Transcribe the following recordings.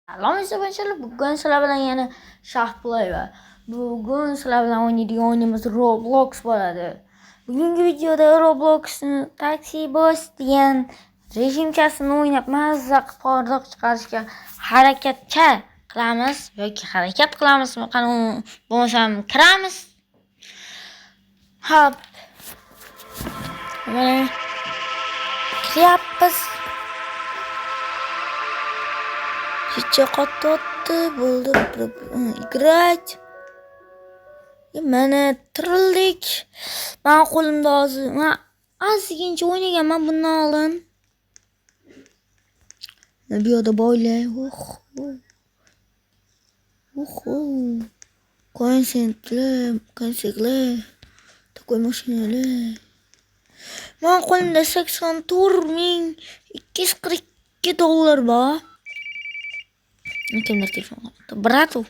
Salom inson, bugun sizlar bilan yana Shahplay va bugun sizlar bilan o'ynaydigan o'yinimiz Roblox bo'ladi. Bugungi videoda Robloxni Taxi Boss degan rejimchasini o'ynab mazza qilib hordiq chiqarishga harakat qilamiz yoki harakat qilamizmi? Qani bo'lmasam kiramiz. Hop. Mana kiryapmiz. Kecha qotdi bo'ldi играть. Mana tirildik. Men qo'limda hozir ozgincha o'ynaganman bundan oldin. Bu yerda boylar. Konsertlar. Такой mashinalar. Men qo'limda $84,242 bor. Kimdir telefon qildi. Bratu.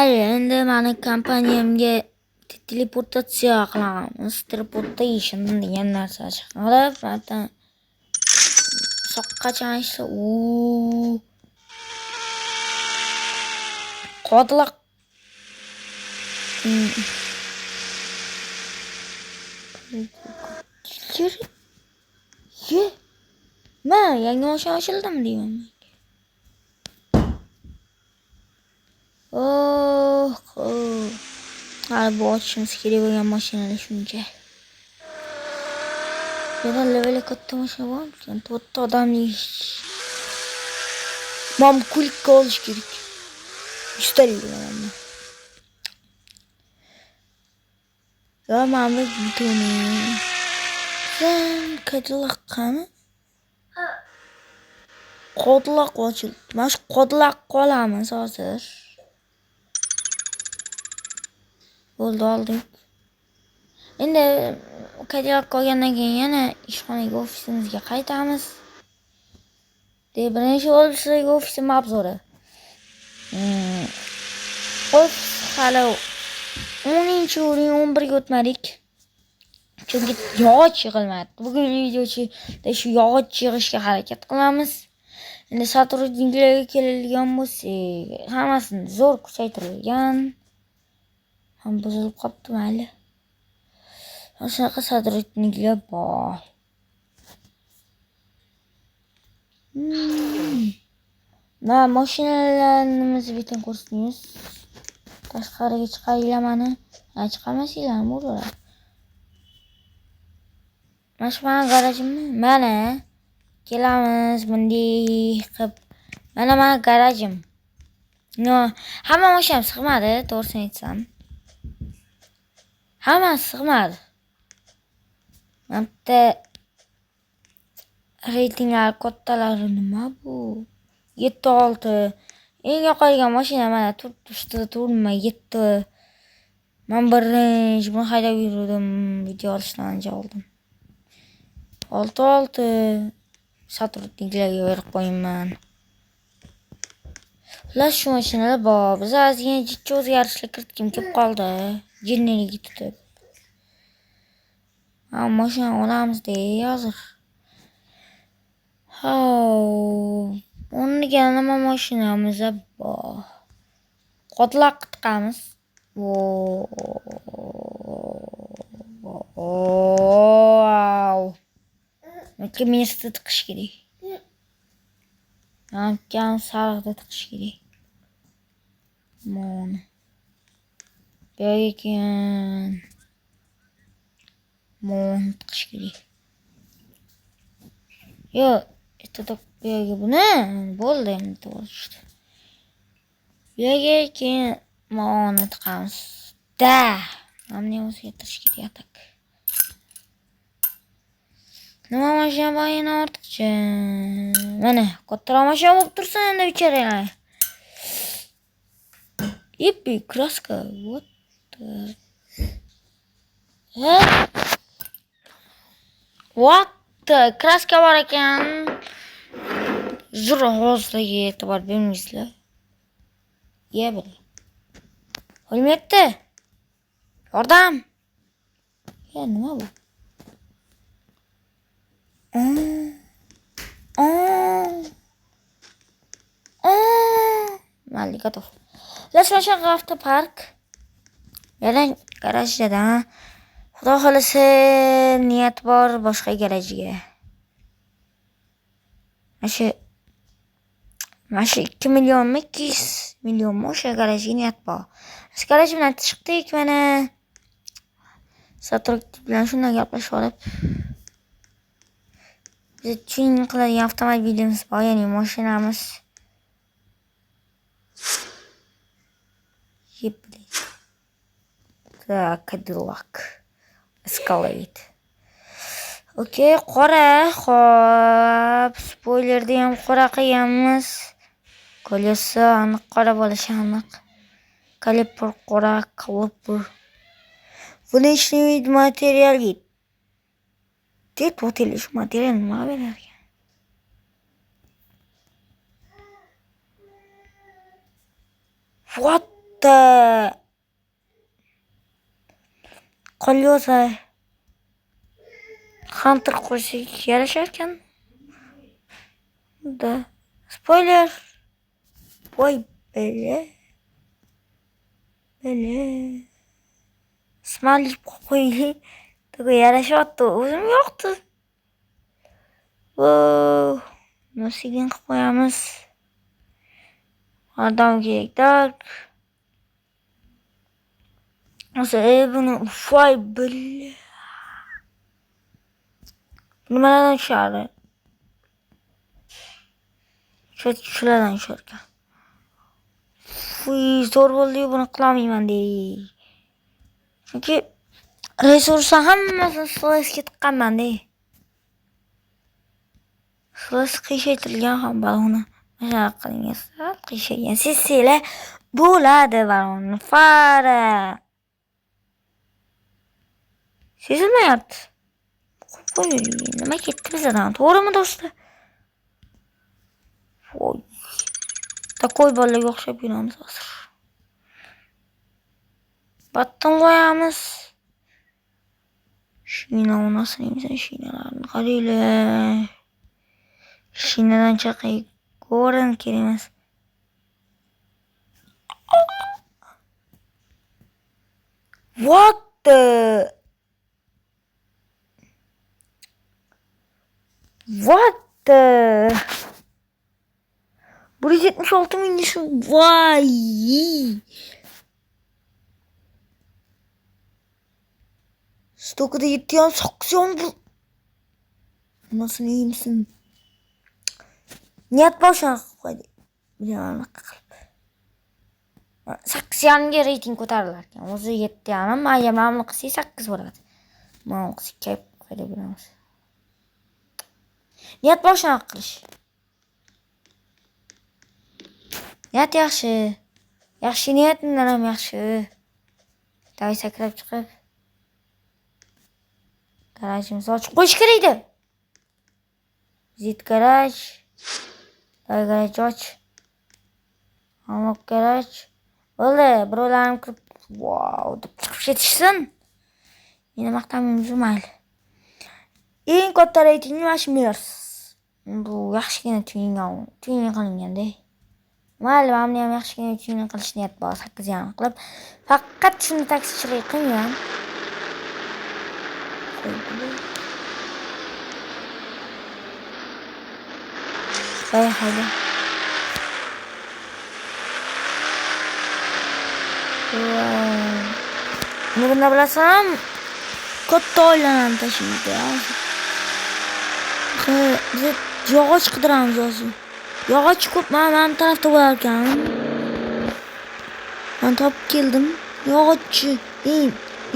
Endi meni kompaniyamga teleportatsiya qilamiz. Teleportation degan narsa chiqarib, mana soqqacha ishla. Qodliq. Men yangi mashina ochildimi deyman. Hali bu ochishimiz kerak bo'lgan mashinalar shuncha. Yana level katta mashina bor. 4 odamli. Mam kulikka olish kerak. Ustalik bilan. Ya mana butuni. Sen Cadillac qani? Cadillac ochildi. Mana shu Cadillac qolamiz hozir. Bo'ldi oldik. Endi Cadillac qolgandan keyin yana ishxonaga ofisimizga qaytamiz. Birinchi o'lsidagi ofisim obzori. Ofis hali 10-o'rin 11ga o'tmadik. Chunki yog'och yig'ilmadi. Bugun videoda shu yog'och yig'ishga harakat qilamiz. Endi sotrudniklarga keladigan bo'lsak, hammasini zo'r kuchaytirilgan. Ham buzilib qopti mayli. Shunaqa sotrudniklar bor. Mana mashinalarimizni bitan ko'rsatamiz. Tashqariga chiqaringlar mana. Chiqamasinglarmi o'rlar? Mana garajimmi? Mana kelamiz bunday qilib. Mana garajim. No, hamma mashinam sig'madi, to'g'risini aytsam. Hammasi sig'madi. Bitta reytinglar kattalari nima bu? 7-6. Eng yoqadigan mashina mana ustida turmay 7. Men birinchi buni haydab yurdim, video olishdan ancha oldin. 6 sotrudniklarga berib qo'yman. Ular shu mashinalar bor. Biz ozgina jichcha o'zgarishlar kiritkim kelib qoldi. Jinniligi tutib. Mashina olamiz-da hozir. O'rniga nima mashinamiz bor? Cadillac tiqamiz. Wow. Nega mesda tiqish kerak? Hamkan sariqda tiqish kerak. Mana. Bekin. Mana tiqish kerak. Yo, bu yerga buni bo'ldi endi to'g'ri. Bu yerga keyin mana tiqamiz. Mana o'zgartirish kerak atak. Nima mashina bor yana ortiqcha. Mana kattaroq mashina bo'lib tursin endi bicharalar. Yippi kraska. What the? What the? Kraska bor ekan. Zur hozirga e'tibor bermaysizlar. Bir. O'lmayapti. Yordam. Nima bu? Malli готов. Lashmashan avtopark. Yalang garajda. Xudo xolasa niyat bor boshqa garajiga. Mana shu 2 millionmi, 200 millionmi o'sha garajga niyat bor. Shu garaj bilan chiqdik mana. Sotrok bilan shunday gaplashib olib. Biz tuning qiladigan avtomobilimiz bor, ya'ni mashinamiz. Cadillac Escalade. Okey, qora. Xo'p, spoilerni ham qora qilganmiz. Kolesa aniq qora bo'lishi aniq. Kaliper qora, kaliper. Внешний вид material git. Deb o'tilish material nima beradi? What the? Qolyosa. Hunter qo'shiq yarashar ekan. Da. Spoiler. Voy bele. Smiley qo'yli. To'g'ri yarashyapti. O'zim yo'qdi. Nosigin qilib qo'yamiz. Adam kerak. O'zi buni voy bele. Nimalardan tushadi? Shulardan tushar. Zo'r bo'ldi, buni qilmayman dey. Chunki resursni hammasini Slashga tiqqanman dey. Slash qiyshaytirilgan ham balonni. Mana qilingan, qiyshaygan. Sizlar bo'ladi balonni. Fara. Sezilmayapti. Nima ketdi bizdan? To'g'rimi do'stlar? Voy. Takoy bolaga o'xshab yuramiz hozir. Battan qo'yamiz. Shina onasining shinalarni qaranglar. Shinadan chaqay ko'rin kerak. What the? Bu 76 ming şu vay. Stokada yetiyor, saksyon bu. Nasıl iyi misin? Niyat boşuna koydu. Bilmem qilib. Saksiyonga reyting ko'tarilarkan. O'zi 7 yarim, mana qilsa 8 bo'ladi. Mana qilsa kayf qo'yib beramiz. Niyat boshqa qilish. Niyat yaxshi. Yaxshi niyatdan ham yaxshi. Davay sakrab chiqib. Garajimizni ochib qo'yish kerak edi. Zit garaj. Davay garaj och. Hamok garaj. Bo'ldi, birovlarim kirib, wow, deb chiqib ketishsin. Meni maqtamaymiz mayli. Eng katta reytingli mashina. Bu yaxshigina tuning qilingan-da. Mayli, men ham yaxshigina tuning qilish niyat bor, 8 yarim qilib. Faqat shuni taksichilik qilgan. Haydi. Nima bilasam, katta oilalarni tashiydi. Biz yog'och qidiramiz hozir. Yog'och ko'p mana tarafda bo'lar ekan. Men topib keldim.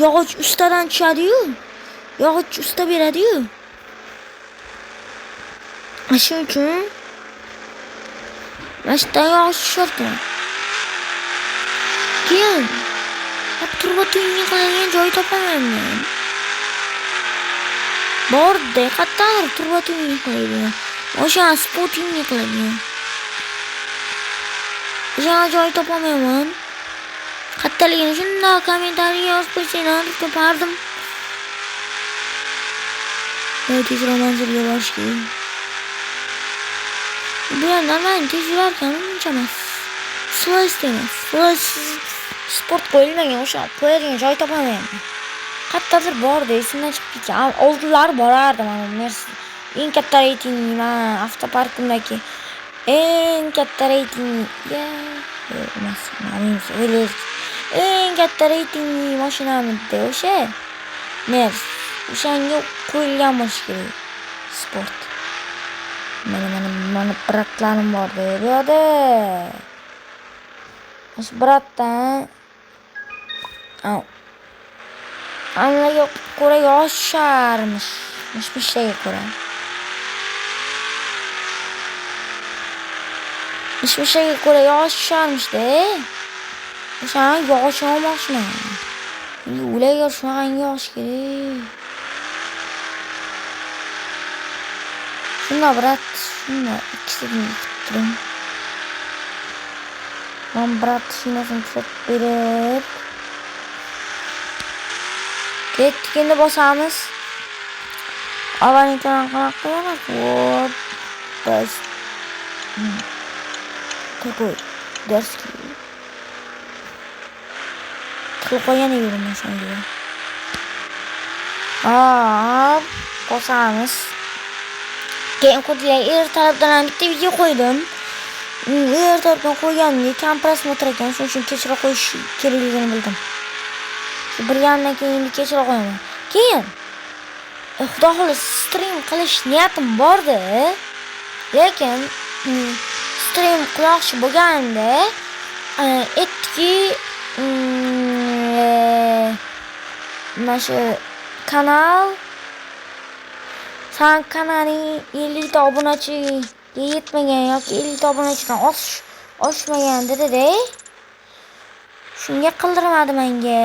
Yog'och ustadan tushadi-yu. Yog'och usta beradi-yu. Shuning uchun mashtadan yog'och tushar ekan. Keyin turba tuning qiladigan joy topamayman. Borda qattiq turba tuning qiladigan. O'sha sporting qiladigan. O'sha joy topamayman. Qattaligini shunda kommentariyaga yozib qo'ysanglar topardim. Tezroq manzilga borish kerak. Bu yerdan men tez yurarkan uncha emas. Slash deymiz. Slash sport qo'yilmagan o'sha qo'yadigan joy topamayapman. Qayerdadir bordi, esimdan chiqib ketgan. Oldinlari borardim men. Eng katta reytingli men avtoparkimdagi eng katta reytingli emas, eng katta reytingli mashinamda o'sha Mers. O'shanga qo'yilgan bo'lishi kerak. Sport. Mana bratlarim bor bu yerda. Shu bratdan anlaga ko'ra yosharmish. Mishmishlarga ko'ra. Mishmishlarga ko'ra yosharmish-da. O'sha yosh olmoqchiman. Ularga shunaqangi yosh kerak. Shunda brat, shunda ikkisini turing. Men brat shinasini tushirib berib ketdik, endi bosamiz. Abonentlar qanaqa yana? Вот. Bas. Такой дерзкий. Qo'ygan yuraman shunga. Bosamiz. Keyin qudlar tarafdan bitta video qo'ydim. Tarafdan qo'yganimga kam prosmotr ekan, shuning uchun kechira qo'yish kerakligini bildim. Bir yandan keyin kechira qo'yaman. Keyin Xudo xohlasa stream qilish niyatim bor-da, lekin stream qilmoqchi bo'lganimda aytdiki, mana shu kanal san kanaling 50 ta obunachiga yetmagan yoki 50 ta obunachidan oshmagan dedi-da. Shunga qildirmadi menga.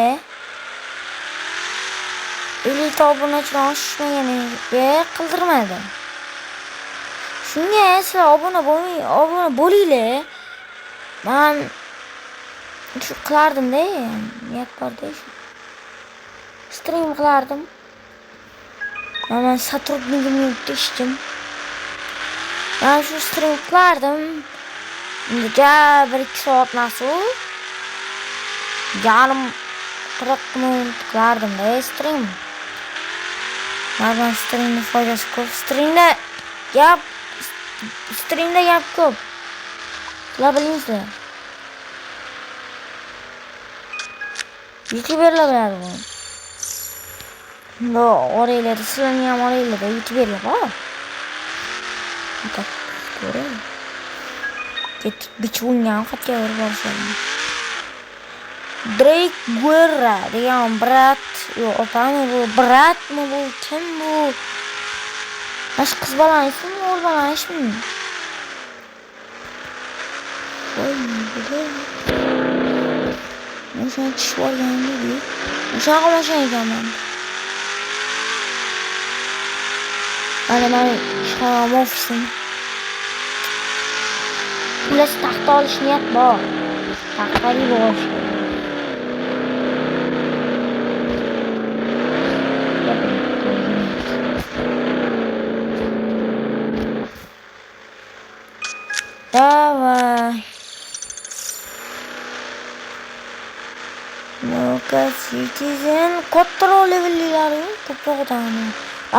50 ta obunachidan oshmaganiga qildirmadi. Shunga sizlar obuna bo'linglar. Men shu qilardim-da, niyat bor-da shu. Stream qilardim. Men sotrudnigimni teshdim. Men shu stream qilardim. Unga 1-2 soat nasib. Yarim 40 minut qilardim-da stream. Men streamni foydasi ko'p. Streamda gap ko'p. Sizlar bilingizlar. YouTuberlar biladi buni. No, oraylarda sizlarning ham oraylarda YouTuberlar bor. To'g'ri. Bichungan qatga borishadi. Drake Guerra degan brat, opami bu bratmi bu, kim bu? Mana qiz bolani ismi, o'g'il bolani ismi. O'sha tish olgandek. O'sha qilmashan ekanman. Mana ishxonam ofisim. Ular taxta olish niyat bor. Taxtali bo'lish. Давай. No-ka citizen kontrol levellari ko'proq o'tadi.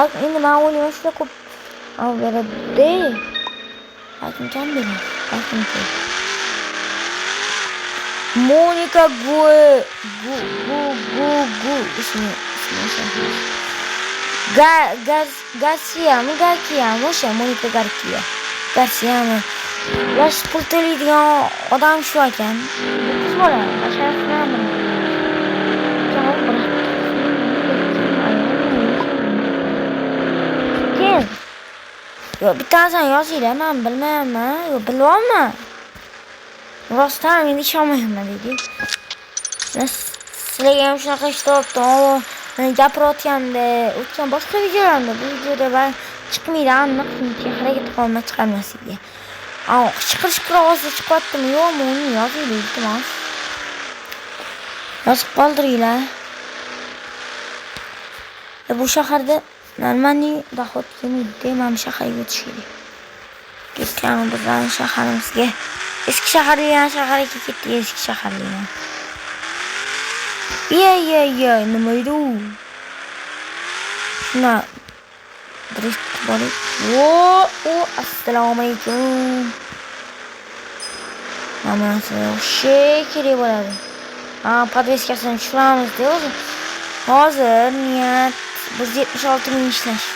Endi men o'ylayman shular ko'p beradi. Lekin kam beradi. Monika ismi Garcia o'sha Monika Garcia Yosh pul to'laydigan odam shu ekan. Qiz bola, basharasini keyin bittasini yozinglar, men bilmayman, bilyapman. Rostdan men ishonmayman dedi. Sizlarga ham shunaqa ishtirokdan gapirayotganda, o'tgan boshqa videolarda bu videoda men chiqmaydi, aniq harakat qilmay chiqarmaslikka. Chiqirish ovozda chiqyaptimi yo'qmi uni yozinglar, iltimos. Yozib qoldiringlar. Bu shaharda normalniy dohod kelmaydi, men shaharga o'tish kerak. Ketgan bizning shaharimizga Eski shahardan shaharga ketdik, eski shahardan. Ye, nima edi u? Shuna drift bor. Assalomu alaykum. Mana o'sha kerak bo'ladi. Podveskasini tushiramiz-da o'zi. Hozir niyat 176 ming ishlash.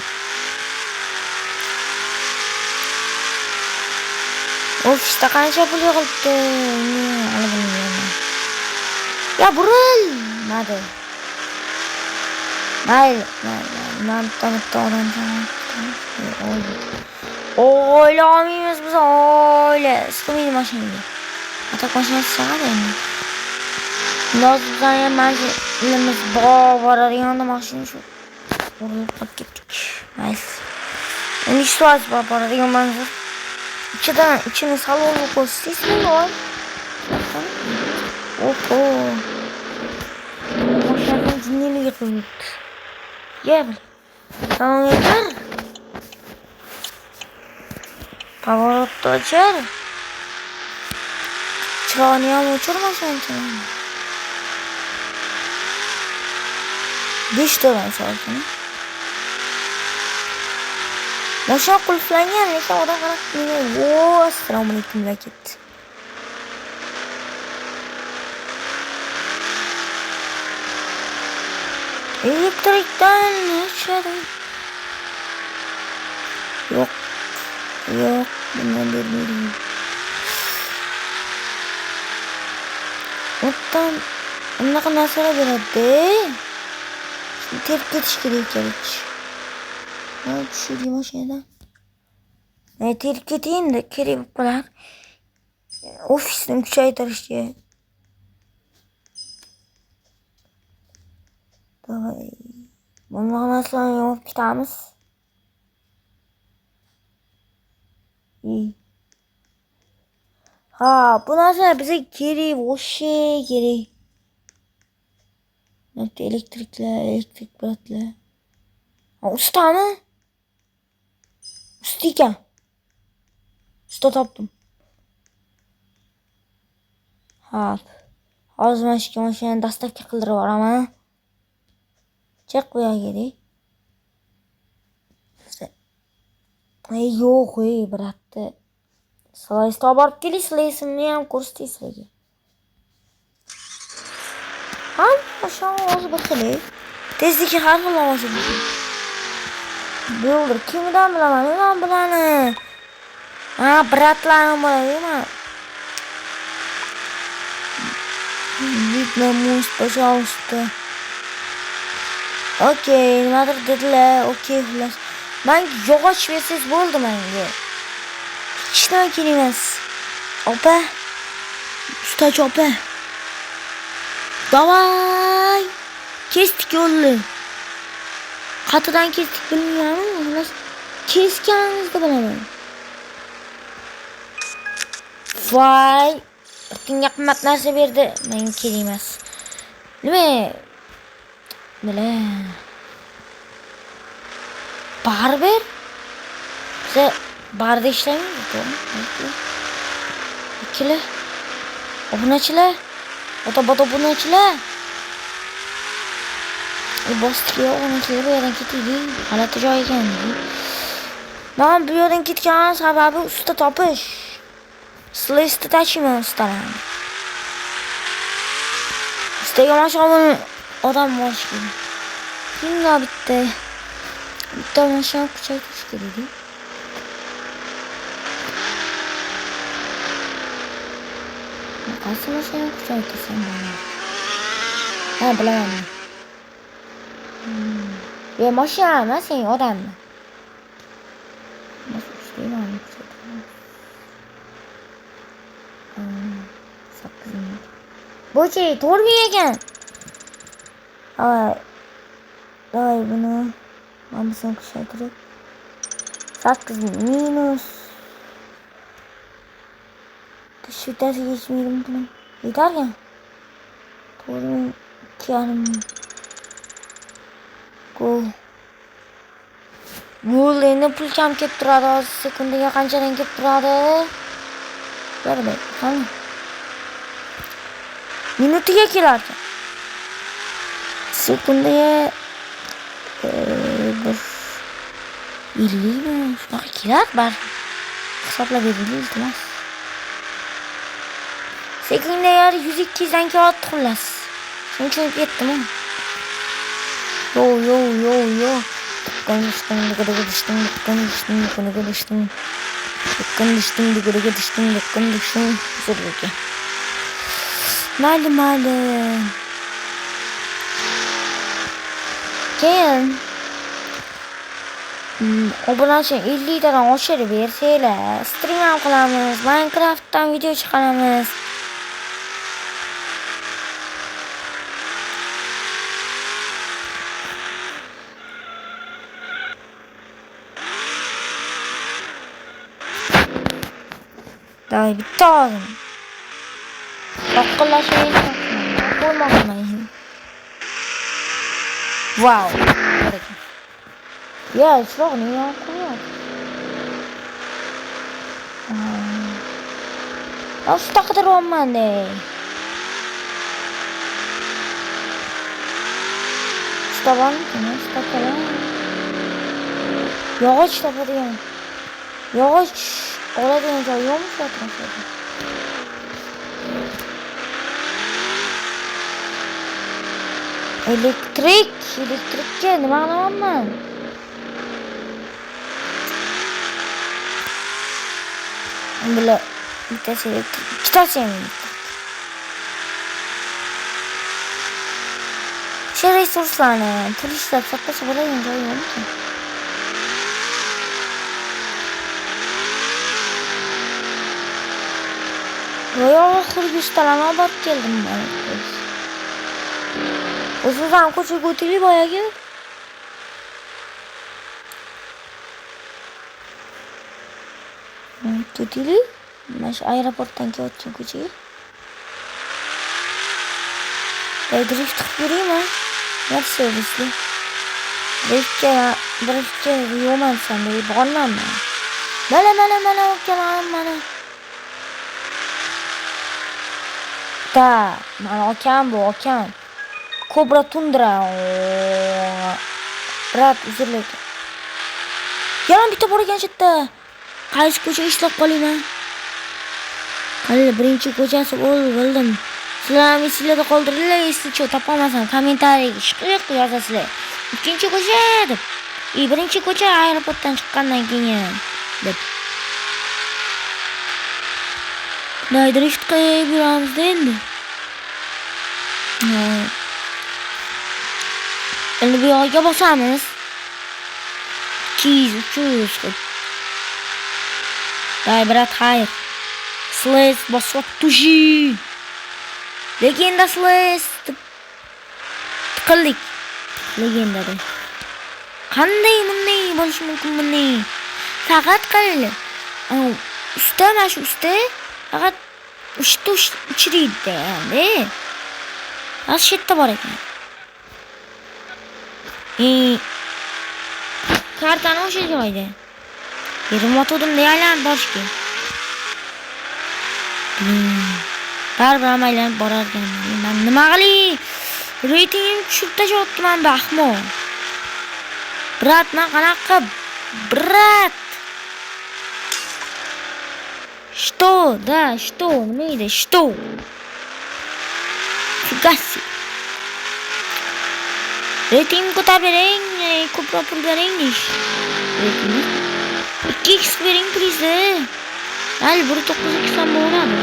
Ofisda qancha pul yig'ilibdi? Ya burilmadi. Mayli. Oila olmaymiz biz, oila. Istamaydi mashinaga. Atak mashinasi chiqadi endi. Lozimdan ham manzilimiz boradigan mashina shu. O'rib qolib ketdik. Mayli. Endi ishlar boradigan manzil. İçine salonu koştuysa ne var? Oho. Maşallah dinlemi yapıyor. Gel. Tamam yeter. Pavarotta açar. Çırağını yağmur uçurma sen çırağını. Diş dolan şarkını. Maşallah kulüflengen neyse o da karak dinliyor. Assalamu alaikum vakit. Elektrikten geçerim. Yok. Bundan bilmiyorum. Ottan onunla nasıl olabilirdi? Şimdi terk etiş gerek. Düşüreyim o şeyden. Terk edeyim de kerim bu kadar. Ofisten küçültür diye. Bundan sonra yok kitabımız. İyi. Bundan sonra bize geri o şey geri. Elektrik bırakla. Usta mı? Ustayken. Usta taptım. Hozir mashinani dastavka qildirib yuboraman. Chiq bu yerga. Yo'q, biratda. Sizlar borib kelasizlarmi ham ko'rsatasizlarga. O'sha bir xil. Tezligi har xil ovozi bor. Bo'ldi, kimdan bilaman, men bilani. Bratlarim bo'ladi-ku. Видно, муж, пожалуйста. Okey, nimadir dedilar. Okey, xullas. Men yog'och bersiz bo'ldi menga. Hech nima kerak emas. Opa. Ustachi opa. Davay. Kesdik yo'lni. Qatidan kesdik bilmayman, xullas. Kesganimizni bilaman. Voy. Tinga qimmat narsa berdi. Menga kerak emas. Nima? Barber? Bize barda işlemiyoruz, to'g'rimi? Ikkili. Obunachilar. Obunachilar. Bosdik obunachilar bu yerdan ketdik. G'alati joy ekan. Men bu yerdan ketgan sababi usta topish. Sizlar istatachimi ustalarni? Ustaga mashg'ulni odam bo'lish kerak. Kimga bitta mashina kuchaytirish kerak. Qaysi mashina kuchaytirsam bo'ladi? Bilaman. Mashina emas, sen odammi? Bo'chi, to'g'ri ekan. Davay bunu mamısını kuşatırıp 8 minus dış vitesi geçmeyelim bunu. Yeter ya. Doğru 2,5 Go. Gol endi pul kam kelib turadi. Sekundaga qanchadan kelib turadi? Berdi. Qani. Minutiga kelardi. Sekundaga 50 mi? Shunaqa kelar bar. Hisoblab bering iltimos. Sekundaga 102 dan keladi xullas. Shuning uchun ketdim. Yo. Konuştum. Zırhlıca. Malum. Keyin obunachi 50 dan oshirib bersanglar, stream ham qilamiz, Minecraftdan video chiqaramiz. Day bitta oldim. Oqqilashayni qo'ymoqman. Wow. Ya, chiroqni yoqib qo'yadi. Usta qidiryapman de. Usta bormi? Usta kerak. Yog'och topadigan. Yog'och oladigan joy yo'qmi shu atrofda? Elektrikka nima qilaman? Bular bittasi elektrik, ikkitasi ham elektrik. Shu resurslarni pul ishlab sotsa bo'ladigan joy yo'qmi? Oxirgi ishtalarni olib keldim men. O'zimizdan ko'chaga o'taylik boyagi. O'taylik. Mana shu aeroportdan kelayotgan ko'chaga. Drift qilib yuraymi? Yaxshi o'zli. Driftga yo'man sanday bormanman. Mana okaman mana. Mana okam bu okam. Cobra Tundra. Brat uziladi. Yana bitta bor ekan chetda. Qaysi ko'cha ishlab qolayman? Qani birinchi ko'chasi bildim. Sizlar esingizda qoldiringlar, esingizda topolmasam kommentariyaga shiqiq yozasizlar. Ikkinchi ko'cha deb. Birinchi ko'cha aeroportdan chiqqandan keyin deb. Drift qilib yuramiz endi. Endi bu yoqqa bosamiz. 200-300. Day brat, xayr. Slash bosib tushi. Legenda slash tiqildik. Legendada. Qanday bunday bo'lishi mumkin bunday? Faqat qil. Usta mana shu usta faqat uchiriydi endi. Ashitda bor ekan. Kartani o'sha joyda. Yerim otuvdim deyaylanib borishga. Baribir aylanib borarkan. Men nima qilay? Reytingim tushib tashyapman baxmo. Brat, men qanaqa brat? Что? Nima edi? Что? Figasi. Reyting ko'tarib bering, ko'proq pul bering ish. 2x bering please. Hali 1.9 ham bo'ladi.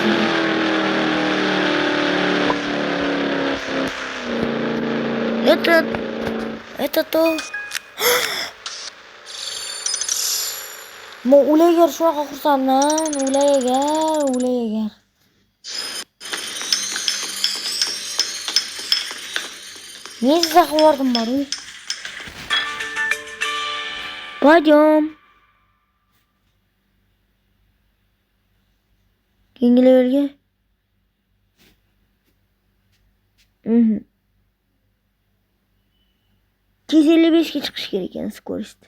Это то. Men ulaygar shunaqa xursandman, ulaygar. Men sizga xabardim bor-ku. Pойдем. Keyingi levelga. 255 ga chiqish kerak ekan skorost.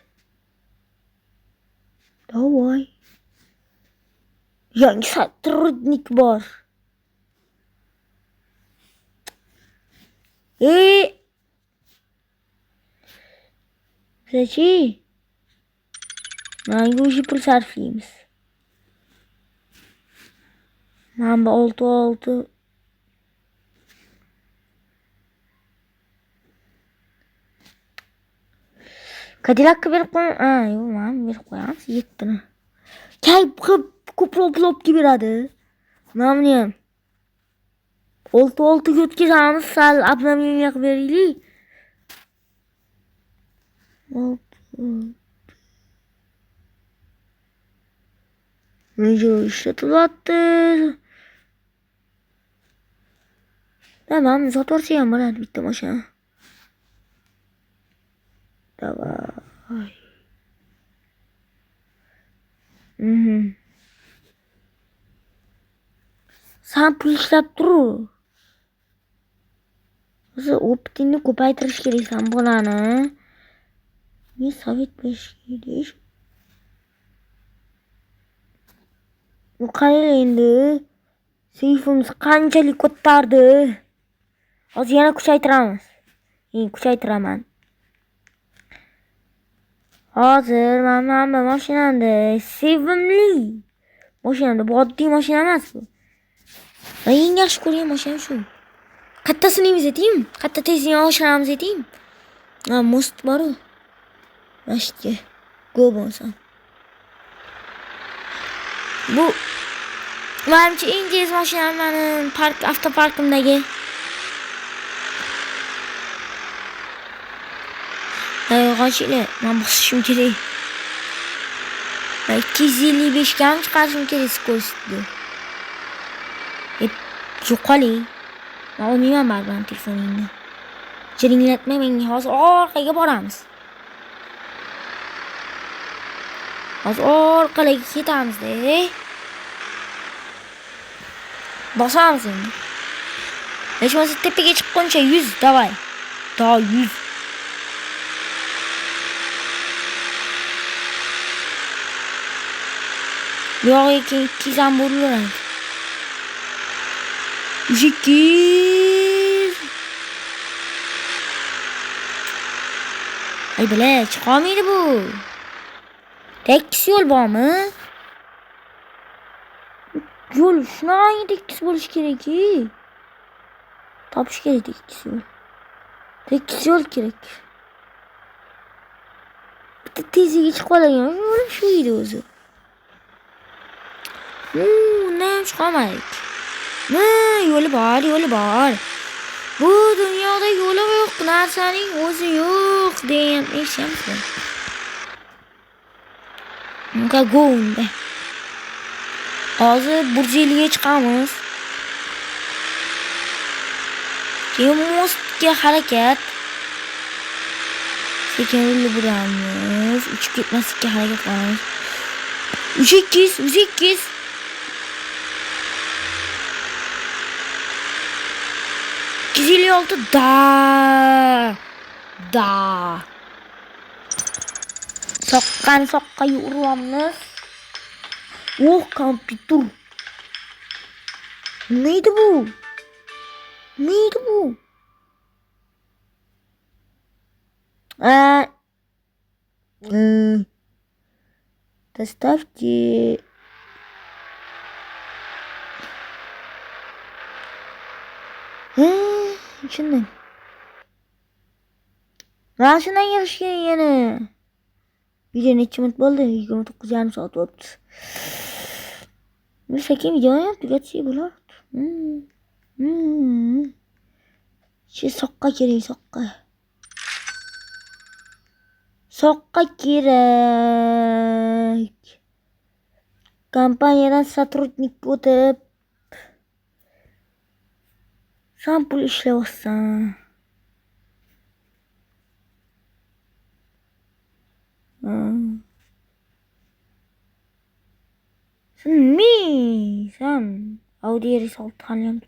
Давай. Yangi sotrudnik bor. Bizchi yangi o'sha pul sarflaymiz. Mana 6 Cadillac'ga berib qo'y. Yo'q, men berib qo'yamiz 7 ni. Ko'proq pul olib beradi. Mana buni ham 6 ga o'tkazamiz, sal obnovleniya qilib beraylik. Nega ishlatilyapti? Tamam, sotib yuborsa ham bo'ladi bitta mashina. Davay. Sen pul ishlab tur. O'zi optingni ko'paytirish kerak san bolani. Men sovet berish kerak. Bu qarang endi. Seyfimiz qanchalik ko'tardi. Hozir yana kuchaytiramiz. Kuchaytiraman. Hozir mana mashinamda sevimli mashinamda bu oddiy mashina emas bu. Men eng yaxshi ko'rgan mashina shu. Qattasini aytaymi? Qatta tezlikni oshiramiz aytaymi? Most bor-ku. Mashqa. Go'bonsan. Bu menimcha eng tez mashinam mening avtoparkimdagi. G'ochili, men bosishim kerak. 255 ga ham chiqarishim kerak skorostiga. Yo'qoling. Men olmayman baribir telefoningni. Jiringlatmay menga hozir orqaga boramiz. Hozir orqaga ketamiz-da. Bosamiz endi. Hech bo'lmasa tepaga chiqquncha 100 davay. Da 100. Yo'q, 200 ham bo'laveradi. 200. Ay bile, chiqolmaydi bu. Tekis yo'l bormi? Yo'l shunaqangi tekis bo'lishi kerak-ki. Topish kerak tekis yo'l. Tekis yo'l kerak. Bitta tezligiga chiqib oladigan yo'l shu edi o'zi. Undan chiqolmadik. Yo'li bor. Bu dunyoda yo'li yo'q, narsaning o'zi yo'q degan eshitamiz. Nega go'nda. Hozir burjeliga chiqamiz. Keyin mostga harakat. Sekin yo'lni buramiz. Uchib ketmaslikka harakat qilamiz. 200. olti da. Soqqa yuramız. Kompütür. Neydi bu? Доставьте. İçinden. Rahatsından yarışıyor yine. Videonun içi mutlu oldu. 29 yarım saat oldu. Bir sekin video yaptık. Geçiyor bu. Soqqa kerak, soqqa kerak. Kompaniyadan sotrudnik o'tib sen pul ishlayapsan. Sen Audi R6 ham.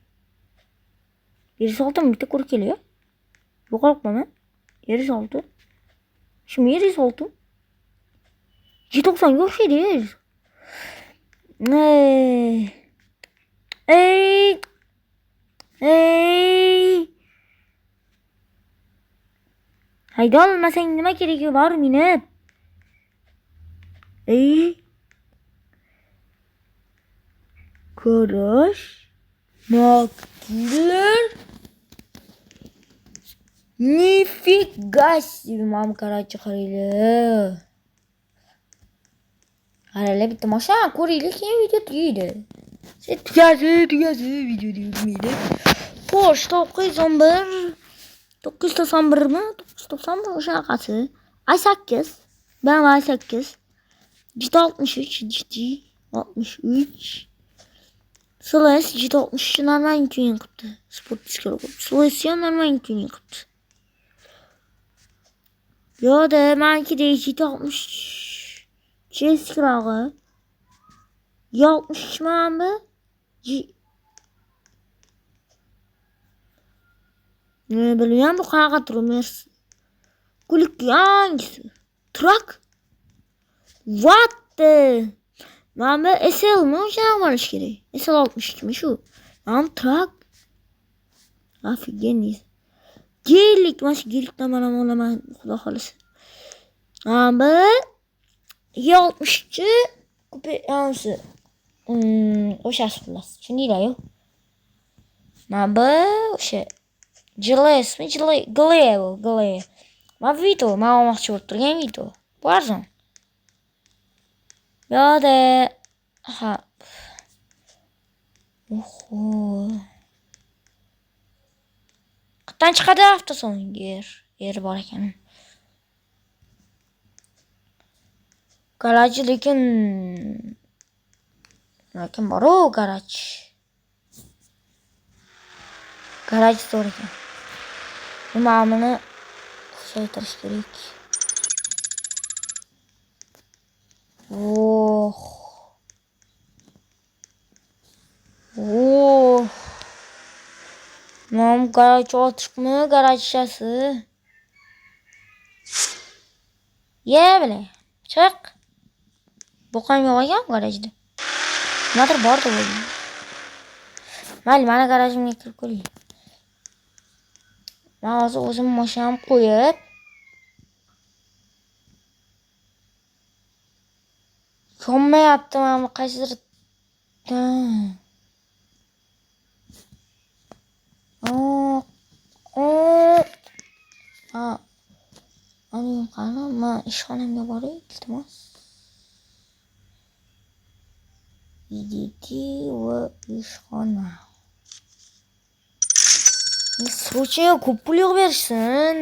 R6 bitta ko'rib keliyor. Yo'qolibman. R6. Şimdi R6. G90 o'xshaydi. Ey. Ey. Ey. Hayda olmasang nima keragi bor minib? Ey. Ko'rish. Makler. Нифига себе, мам, короче, qaranglar. Qaranglar, bitta mashina ko'ringlar, keyin video tugaydi. Tugasi, video tugaydi. Porsche 911 991mi? 991 o'shanaqasi. i8. Ben i8. GT63, GT63. Slash GT63 normal tuning qilibdi. Sport disklar qo'yib. Slash ham normal tuning qilibdi. Yo'da, meniki de GT60 cheskirog'i. 63 mana bu. Ne bileyim bu qanaqa turimiz. Kulik hangisi? Truck? What the? Mana bu SL mi? O'shani olish kerak. SL 63mi shu? Mana truck. Офигенный. Gelik, mana shu gelikdan men ham olaman, xudo xolisa. Mana bu 63 kupe yansi. O'shasi xullas. Tushundinglar-ku? Mana bu o'sha GLSmi? Glare. Mana video, men olmoqchi bo'lib turgan video. Bu arzon. Yo'da. Ha. Oho. Qatdan chiqadi avtoso'ngir. Yeri bor ekan. Garaj lekin bor-ku garaj. Garaj zo'r ekan. Nima buni kuchaytirish kerak. Oh. Mam garaj ochiqmi? Garaj shasi. Ye bile. Chiq. Bo'qam yo'q ekan garajda. Nimadir bor deb o'ylayman. Mayli, mana garajimga kirib ko'ring. Men hozir o'zim mashinamni qo'yib yonmayapti mana qaysidir. Ani qani, men ishxonamga boray, iltimos. Идите в ishxona. Sruchiga ko'p pul yig'ib bersin.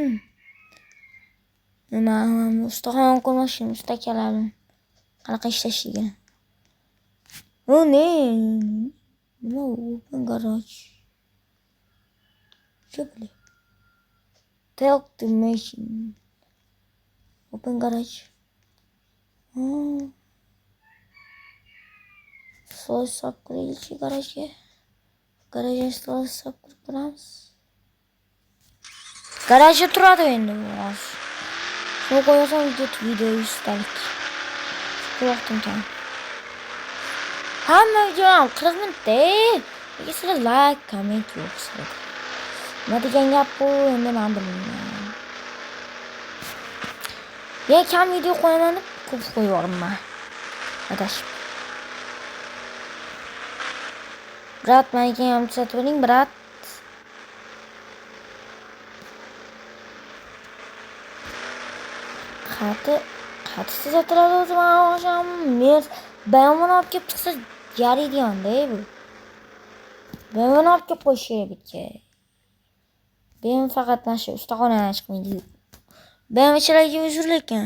Nima, ustaxon ko'rmoqchiman, ustakalarim. Qanaqa ishlashiga. O ne? Nima open garage? Chopli. Talk to machine. Open garage. Slow stop qilishchi garajga. Garajga slow stop qilib turamiz. Garajda turadi endi bu hozir. Shuni qo'yasam video ustalik. Shu vaqtim kam. Hamma videom 40 minutda. Nega sizlar like, comment yo'q sizlar? Nima degan gap bu? Endi men bilmayman. Men kam video qo'yaman deb ko'p qo'yib yuborman. Adashib. Brat, menga ham tushirib bering, brat. Qati tuzatiladi o'zi men o'sham. Men bayonni olib kelib chiqsa yaraydi-da bu. Bayonni olib kelib qo'yish kerak bitga. Ben faqat mana shu ustaxonadan chiqmaydi. Ben ichidagi uzr lekin.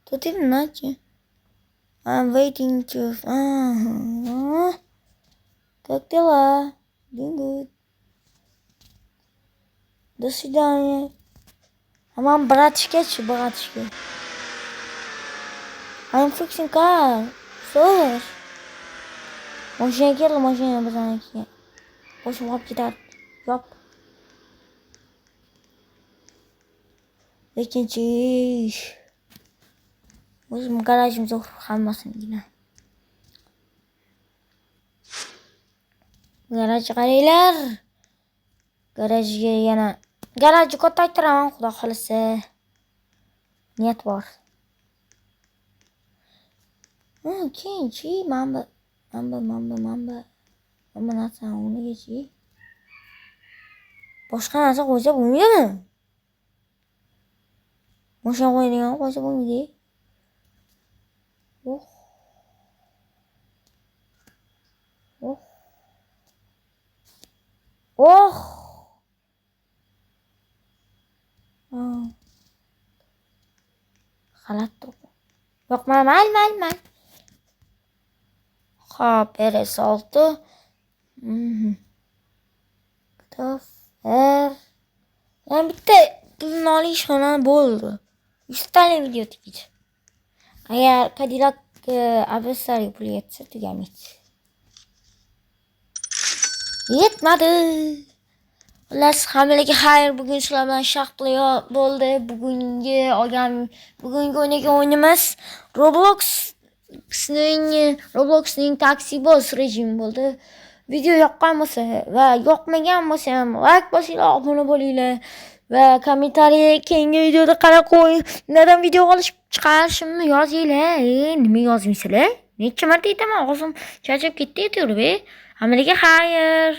Tutin nachi. I'm waiting to... Как дела? Doing good. До свидания. Мам, братишка. I'm fixing car. Слышь? Машина келdi, машина bizaniki. Boshim olib ketadi. Yop. Lekinchi ish. O'zim garajimizda hammasinigina. Garajga qaranglar. Garajga yana garajni kattaytiraman, xudo xolisa. Niyat bor. Keyinchi manba narsani o'rnigachi. Boshqa narsa qo'ysa bo'lmaydimi? Mashina qo'yadigan qo'ysa bo'lmaydi. Oh. Xalat to'qi. Yo'q, mal. Xo'p, R6. Kitofer. Yani bitta pulni olish xona bo'ldi. 100 tane video tikich. Agar Cadillac Avesari pul yetsa tugamaydi. Yetmadi. Xullas, hammalarga xayr. Bugun sizlar bilan shaxtli bo'ldi. Bugungi o'ynagan o'yinimiz Robloxning taksi boss rejimi bo'ldi. Video yoqqan bo'lsa va yoqmagan bo'lsa ham like bosinglar, obuna bo'linglar va kommentariy keyingi videoda qarab qo'ying. Neden video olishib chiqarishimni yozinglar. Nima yozmaysizlar? Necha marta aytaman, og'zim charchab ketdi, aytaver. Hammalarga xayr.